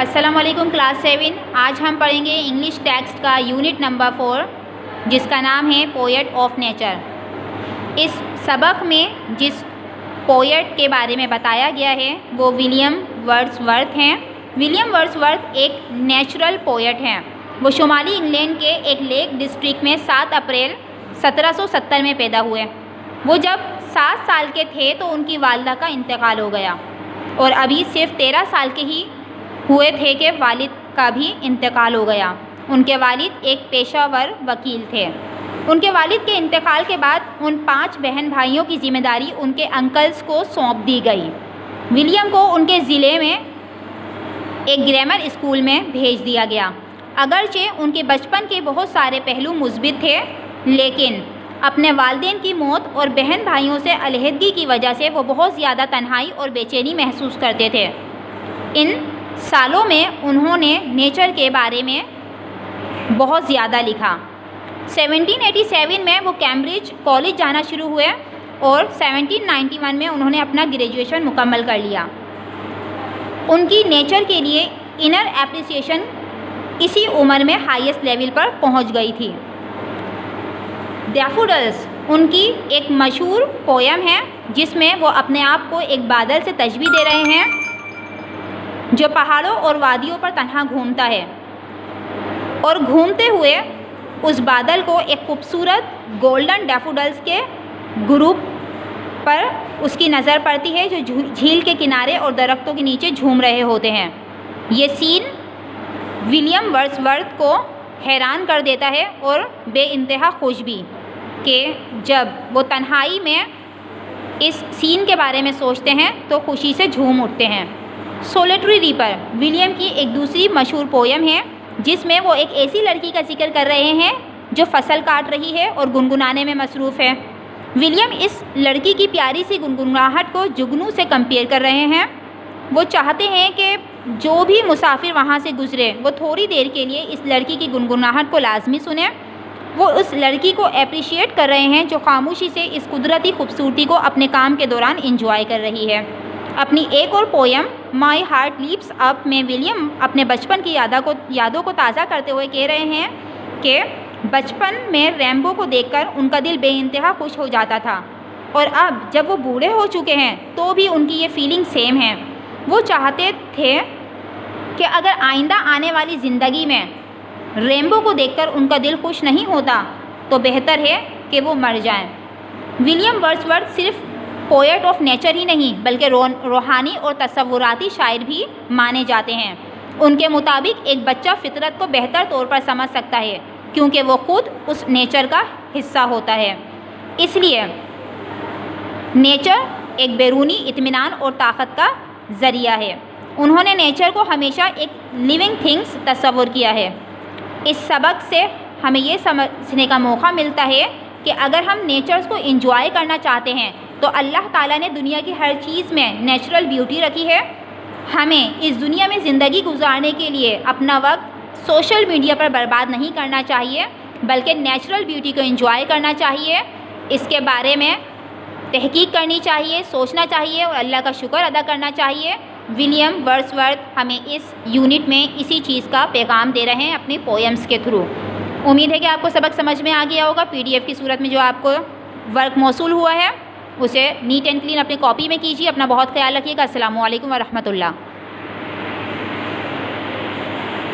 अस्सलाम वालेकुम क्लास 7। आज हम पढ़ेंगे इंग्लिश टेक्स्ट का यूनिट नंबर 4 जिसका नाम है पोएट ऑफ नेचर। इस सबक में जिस पोएट के बारे में बताया गया है वो विलियम वर्ड्सवर्थ हैं। विलियम वर्ड्सवर्थ एक नेचुरल पोएट हैं। वो शुमाली इंग्लैंड के एक लेक डिस्ट्रिक्ट में 7 अप्रैल 1770 में पैदा हुए। वो जब 7 साल के थे तो उनकी वालिदा का इंतकाल हो गया और अभी सिर्फ 13 साल के ही हुए थे कि वालिद का भी इंतकाल हो गया। उनके वालिद एक पेशावर वकील थे। उनके वालिद के इंतकाल के बाद उन 5 बहन भाइयों की ज़िम्मेदारी उनके अंकल्स को सौंप दी गई। विलियम को उनके ज़िले में एक ग्रामर स्कूल में भेज दिया गया। अगरचे उनके बचपन के बहुत सारे पहलू मुस्बित थे, लेकिन अपने वालिदैन की मौत और बहन भाइयों से अलहदगी की वजह से वो बहुत ज़्यादा तन्हाई और बेचैनी महसूस करते थे। इन सालों में उन्होंने नेचर के बारे में बहुत ज़्यादा लिखा। 1787 में वो कैम्ब्रिज कॉलेज जाना शुरू हुए और 1791 में उन्होंने अपना ग्रेजुएशन मुकम्मल कर लिया। उनकी नेचर के लिए इनर एप्रिसिएशन इसी उम्र में हाईएस्ट लेवल पर पहुंच गई थी। डैफोडिल्स उनकी एक मशहूर पोयम है जिसमें वो अपने आप को एक बादल से तशबीह दे रहे हैं जो पहाड़ों और वादियों पर तन्हा घूमता है, और घूमते हुए उस बादल को एक खूबसूरत गोल्डन डैफोडिल्स के ग्रुप पर उसकी नज़र पड़ती है जो झील के किनारे और दरख्तों के नीचे झूम रहे होते हैं। ये सीन विलियम वर्ड्सवर्थ को हैरान कर देता है और बेइंतहा खुश भी कि जब वो तन्हाई में इस सीन के बारे में सोचते हैं तो खुशी से झूम उठते हैं। सोलिटरी रीपर विलियम की एक दूसरी मशहूर पोयम है जिसमें वो एक ऐसी लड़की का जिक्र कर रहे हैं जो फसल काट रही है और गुनगुनाने में मसरूफ़ है। विलियम इस लड़की की प्यारी सी गुनगुनाहट को जुगनू से कंपेयर कर रहे हैं। वो चाहते हैं कि जो भी मुसाफिर वहाँ से गुज़रे वो थोड़ी देर के लिए इस लड़की की गुनगुनाहट को लाजमी सुने। वो उस लड़की को अप्रिशिएट कर रहे हैं जो खामोशी से इस कुदरती खूबसूरती को अपने काम के दौरान इंजॉय कर रही है। अपनी एक और poem my heart leaps up में विलियम अपने बचपन की यादों को ताज़ा करते हुए कह रहे हैं कि बचपन में रैम्बो को देखकर उनका दिल बेइंतहा खुश हो जाता था, और अब जब वो बूढ़े हो चुके हैं तो भी उनकी ये फीलिंग सेम है। वो चाहते थे कि अगर आइंदा आने वाली ज़िंदगी में रैम्बो को देखकर उनका दिल खुश नहीं होता तो बेहतर है कि वो मर जाएं। विलियम वर्ड्सवर्थ सिर्फ पोएट ऑफ नेचर ही नहीं बल्कि रूहानी और तसव्वुराती शायर भी माने जाते हैं। उनके मुताबिक एक बच्चा फितरत को बेहतर तौर पर समझ सकता है क्योंकि वो खुद उस नेचर का हिस्सा होता है। इसलिए नेचर एक बैरूनी इत्मीनान और ताकत का ज़रिया है। उन्होंने नेचर को हमेशा एक लिविंग थिंग्स तस्वुर किया है। इस सबक से हमें ये समझने का मौका मिलता है कि अगर हम नेचर्स को इंजॉय करना चाहते हैं तो अल्लाह ताला ने दुनिया की हर चीज़ में नेचुरल ब्यूटी रखी है। हमें इस दुनिया में ज़िंदगी गुजारने के लिए अपना वक्त सोशल मीडिया पर बर्बाद नहीं करना चाहिए बल्कि नेचुरल ब्यूटी को एंजॉय करना चाहिए। इसके बारे में तहकीक करनी चाहिए, सोचना चाहिए और अल्लाह का शुक्र अदा करना चाहिए। विलियम वर्ड्सवर्थ हमें इस यूनिट में इसी चीज़ का पैगाम दे रहे हैं अपनी पोएम्स के थ्रू। उम्मीद है कि आपको सबक समझ में आ गया होगा। PDF की सूरत में जो आपको वर्क मौसूल हुआ है उसे नीट एंड क्लीन अपनी कॉपी में कीजिए। अपना बहुत ख्याल रखिएगा। अस्सलामु अलैकुम व रहमतुल्लाह।